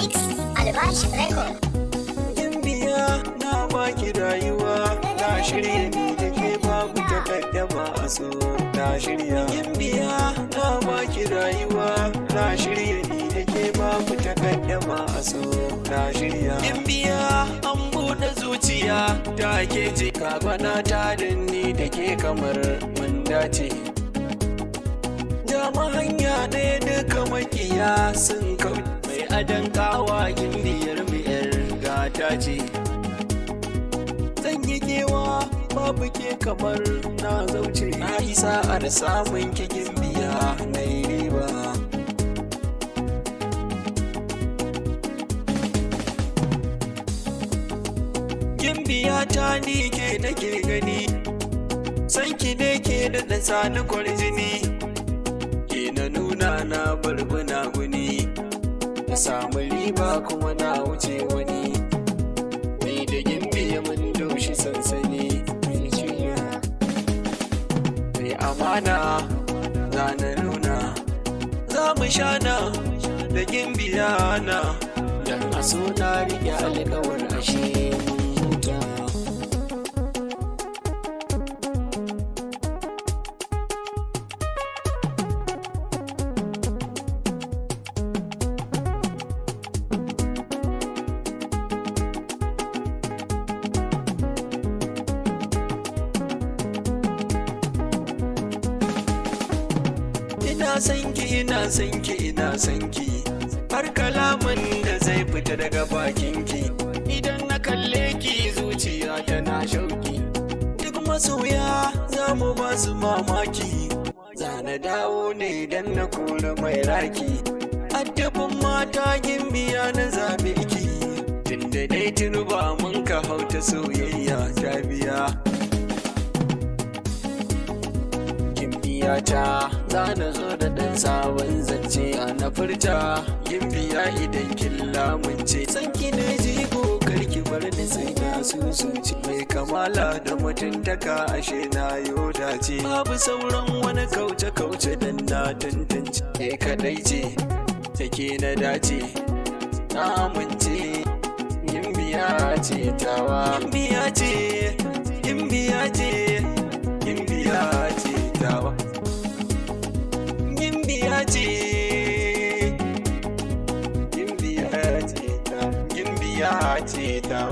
Mix Albash Record. Gimbiya na baki rayuwa, na shirya ni da ke babu takaddama a so. Na shirya gimbiya na baki rayuwa, na shirya ni da ke babu takaddama a so. Na shirya gimbiya an buɗe zuciya, ta ke ce kagwana ta danni da ke kamar mun dace. Dama hanya ɗaya duka makiya sun kauce. Mai adon kawa gimbiyar mu yar gata ce. Zan yi kewa babu ke kamar na zauce. Na yi sa'ar samun ki gimbiya na yi riba. Gimbiya ta ni ke nake gani, sanki ne ke da sani kwarjini. Na nuna na barbuna guni, na samu riba kuma na wuce wani. Ni da gimbiya mun doshi sansani, mai amana za na nuna. Za mu shana da gimbiya na, dan a so na riƙe alƙawar ashe mun huta. Ina sanki, ina sanki, ina sanki, har kalaman da zai fita daga bakinki. Idan na kalle ki zuciya tana shauki, duk masoya za mu ba su mamaki. Za na dawo ne idan na kula mai raki, addabin mata gimbiya na zabe ki. Tunda dai tunu ba mun ka hauta soyayya ta biya. Ta za na zo da ɗan sabon zance a na furta. Gimbiya idan kin lamunce, sanki ne jigo karki bar ni sai na susuce. Mai kamala da mutuntaka ashe na yo dace. Babu sauran wani kauce-kauce dan na tantance. Ke kadai ce take na dace, na amince. Gimbiya ce tawa, gimbiya ce, gimbiya ce, gimbiya ce tawa. Gimbiya ce, gimbiya ce ta, gimbiya ce ta.